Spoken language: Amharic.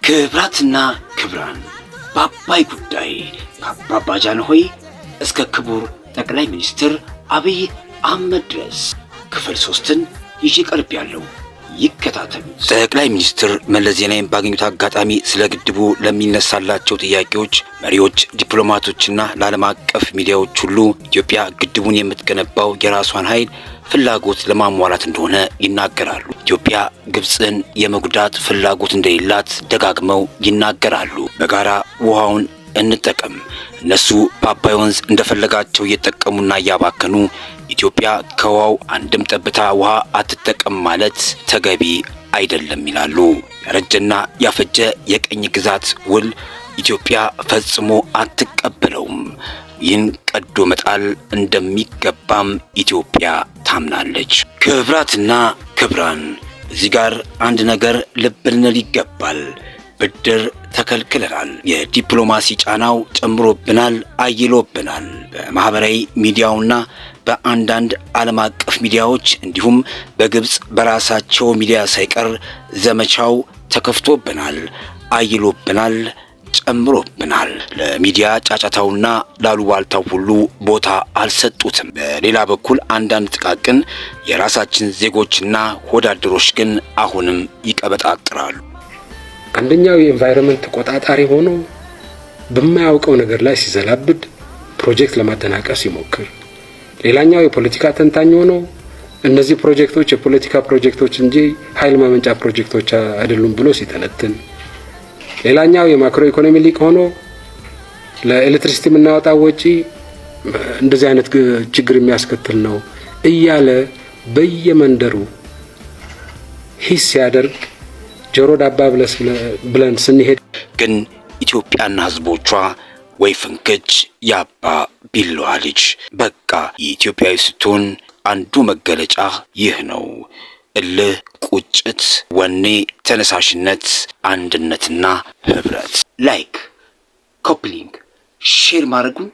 ክብራትና ክብራን በአባይ ጉዳይ ከአባባ ጃንሆይ እስከ ክቡር ጠቅላይ ሚኒስትር አብይ አህመድ ድረስ ክፍል 3ን ይዤ ቀርቤያለሁ። ይከታተሉ። ጠቅላይ ሚኒስትር መለስ ዜናዊን ባገኙት አጋጣሚ ስለ ግድቡ ለሚነሳላቸው ጥያቄዎች መሪዎች፣ ዲፕሎማቶችና ለዓለም አቀፍ ሚዲያዎች ሁሉ ኢትዮጵያ ግድቡን የምትገነባው የራሷን ኃይል ፍላጎት ለማሟላት እንደሆነ ይናገራሉ። ኢትዮጵያ ግብፅን የመጉዳት ፍላጎት እንደሌላት ደጋግመው ይናገራሉ። በጋራ ውሃውን እንጠቀም፣ እነሱ በአባይ ወንዝ እንደፈለጋቸው እየተጠቀሙና እያባከኑ ኢትዮጵያ ከውሃው አንድም ጠብታ ውሃ አትጠቀም ማለት ተገቢ አይደለም ይላሉ። ያረጀና ያፈጀ የቀኝ ግዛት ውል ኢትዮጵያ ፈጽሞ አትቀበለውም። ይህን ቀዶ መጣል እንደሚገባም ኢትዮጵያ ታምናለች። ክብራትና ክብራን እዚህ ጋር አንድ ነገር ልብ ልንል ይገባል። ብድር ተከልክለናል። የዲፕሎማሲ ጫናው ጨምሮብናል፣ አይሎብናል። በማህበራዊ ሚዲያውና በአንዳንድ ዓለም አቀፍ ሚዲያዎች እንዲሁም በግብፅ በራሳቸው ሚዲያ ሳይቀር ዘመቻው ተከፍቶብናል፣ አይሎብናል፣ ጨምሮብናል። ለሚዲያ ጫጫታውና ላሉባልታው ሁሉ ቦታ አልሰጡትም። በሌላ በኩል አንዳንድ ጥቃቅን የራሳችን ዜጎችና ወዳደሮች ግን አሁንም ይቀበጣጥራሉ። አንደኛው የኤንቫይሮንመንት ተቆጣጣሪ ሆኖ በማያውቀው ነገር ላይ ሲዘላብድ ፕሮጀክት ለማደናቀፍ ሲሞክር፣ ሌላኛው የፖለቲካ ተንታኝ ሆኖ እነዚህ ፕሮጀክቶች የፖለቲካ ፕሮጀክቶች እንጂ ኃይል ማመንጫ ፕሮጀክቶች አይደሉም ብሎ ሲተነትን፣ ሌላኛው የማክሮ ኢኮኖሚ ሊቅ ሆኖ ለኤሌክትሪሲቲ የምናወጣው ወጪ እንደዚህ አይነት ችግር የሚያስከትል ነው እያለ በየመንደሩ ሂስ ሲያደርግ ጆሮ ዳባ ብለን ስንሄድ ግን ኢትዮጵያና ሕዝቦቿ ወይ ፍንክች ያባ ቢላዋ ልጅ። በቃ የኢትዮጵያዊ ስትሆን አንዱ መገለጫ ይህ ነው። እልህ፣ ቁጭት፣ ወኔ፣ ተነሳሽነት፣ አንድነትና ህብረት። ላይክ፣ ኮፕሊንግ፣ ሼር ማድረጉን